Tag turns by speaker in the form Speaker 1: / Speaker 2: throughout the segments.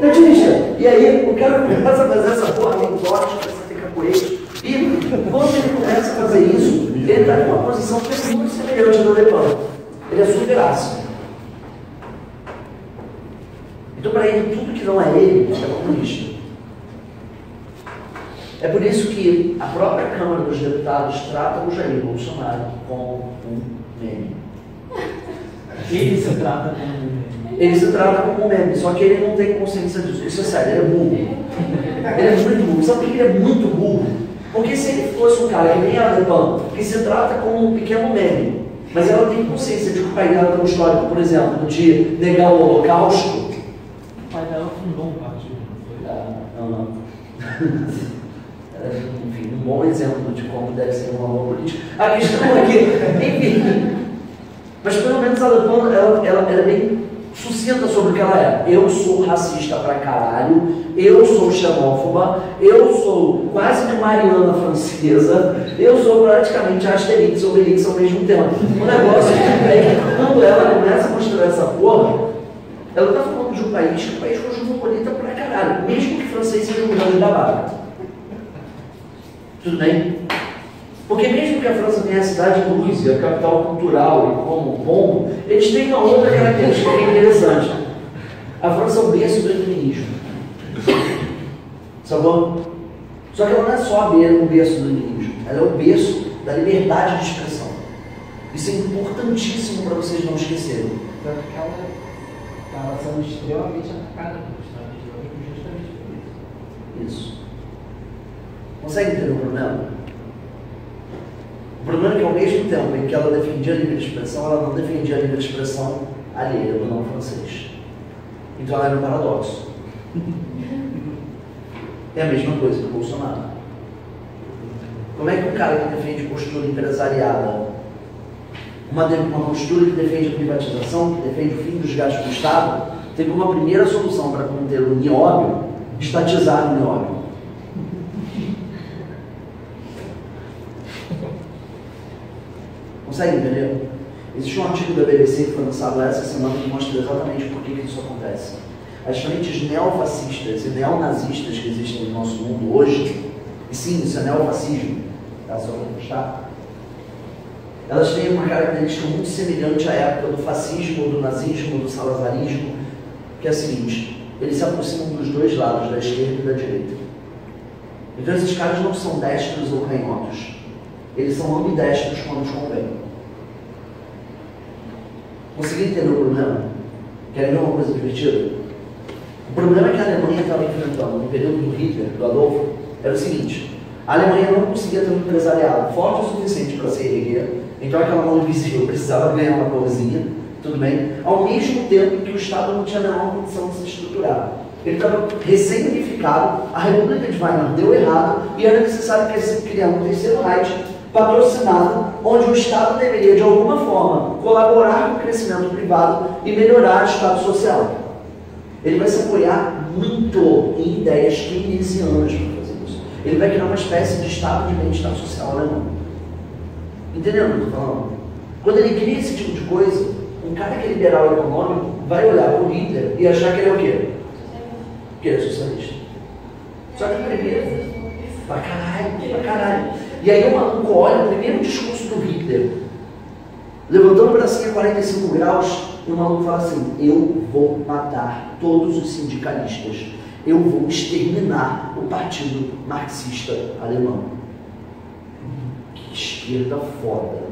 Speaker 1: Natista. E aí o cara começa a fazer essa porra meio forte, começa a ter capoeira. E quando ele começa a fazer isso, ele está em uma posição muito semelhante ao do alemão. Ele é super ácido. Então, para ele, tudo que não é ele é comunista. É por isso que a própria Câmara dos Deputados trata o Jair Bolsonaro como um meme.
Speaker 2: Ele se trata como um meme.
Speaker 1: Ele se trata como um meme, só que ele não tem consciência disso. Isso é sério, ele é burro. Ele é muito burro. Sabe por que ele é muito burro? Porque se ele fosse um cara que nem a Alepã, que se trata como um pequeno meme, mas ela tem consciência de que o pai dela tem um histórico, por exemplo, de negar o Holocausto.
Speaker 2: O pai dela fundou um partido, não foi?
Speaker 1: Não. Enfim, um bom exemplo de como deve ser uma boa política. A questão é que, enfim, mas pelo menos a Alepã, ela é bem sucinta sobre o que ela é. Eu sou racista pra caralho, eu sou xenófoba, eu sou quase que Mariana francesa, eu sou praticamente Asterix e Obelix ao mesmo tempo. O negócio é que quando ela começa a mostrar essa porra, ela tá falando de um país que é um país cosmopolita pra caralho, mesmo que francês seja um grande babaca. Tudo bem? Porque mesmo que a França tenha a cidade de luz, a capital cultural e como bom, eles têm uma outra característica que é interessante. A França é o berço do iluminismo. Sacou? Só que ela não é só o berço do iluminismo, ela é o berço da liberdade de expressão. Isso é importantíssimo para vocês não esquecerem.
Speaker 2: Tanto que ela estava sendo extremamente atacada pelos Estados Unidos justamente por isso.
Speaker 1: Isso. Consegue entender o problema? O problema é que ao mesmo tempo em que ela defendia a livre expressão, ela não defendia a livre expressão alheia do não francês. Então ela era um paradoxo. É a mesma coisa que o Bolsonaro. Como é que um cara que defende postura empresariada, uma postura que defende a privatização, que defende o fim dos gastos do Estado, tem como uma primeira solução para conter o nióbio, estatizar o nióbio? Consegue entender? Existe um artigo da BBC que foi lançado essa semana que mostra exatamente por que isso acontece. As frentes neofascistas e neonazistas que existem no nosso mundo hoje, e sim, isso é neofascismo, tá? Só para constar, elas têm uma característica muito semelhante à época do fascismo, do nazismo, do salazarismo, que é a seguinte: eles se aproximam dos dois lados, da esquerda e da direita. Então esses caras não são destros ou canhotos, eles são ambidestros quando os convém. Consegui entender o problema? Querem ver uma coisa divertida? O problema que a Alemanha estava enfrentando no período do Hitler, do Adolfo, era o seguinte: a Alemanha não conseguia ter um empresariado forte o suficiente para se erguer, então aquela mão invisível precisava ganhar uma coisinha, tudo bem, ao mesmo tempo que o Estado não tinha a menor condição de se estruturar. Ele estava recém-unificado, a República de Weimar deu errado e era necessário que se criar um terceiro Reich patrocinado, onde o Estado deveria, de alguma forma, colaborar com o crescimento privado e melhorar o Estado social. Ele vai se apoiar muito em ideias keynesianas para fazer isso. Ele vai criar uma espécie de Estado de bem-estar social alemão. Entendendo o que eu estou falando? Quando ele cria esse tipo de coisa, um cara que é liberal econômico vai olhar para o Hitler e achar que ele é o quê? Que ele é socialista. Só que primeiro, pra caralho. E aí o maluco olha o primeiro discurso do Hitler, levantando o bracinho a 45 graus, e o maluco fala assim: eu vou matar todos os sindicalistas, eu vou exterminar o partido marxista alemão. Que esquerda foda.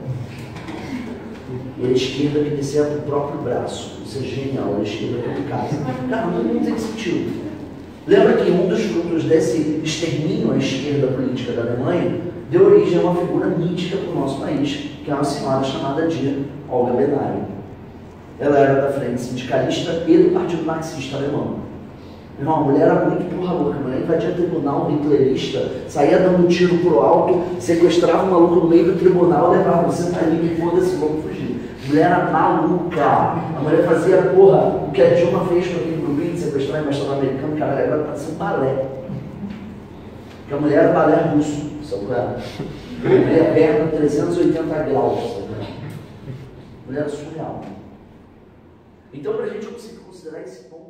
Speaker 1: E a esquerda que descer pro próprio braço, isso é genial, a esquerda que é de casa. Cara, não tem sentido. Lembra que um dos frutos desse extermínio à esquerda política da Alemanha deu origem a uma figura mítica para o nosso país, que é uma senhora chamada de Olga Benário. Ela era da frente sindicalista e do Partido Marxista Alemão. Irmão, a mulher era muito porra louca, a mulher invadia tribunal hitlerista, saía dando um tiro pro alto, sequestrava um maluco no meio do tribunal, levava você tá ali, foda-se, vamos fugir. A mulher era maluca. A mulher fazia, porra, o que a Dilma fez com aquele grupinho de sequestrar o embaixador americano, caralho, agora parece um balé. Porque a mulher era balé russo, sabe qual era? A mulher perna 380 graus, sabe? A mulher era surreal. Então, para a gente conseguir considerar esse ponto,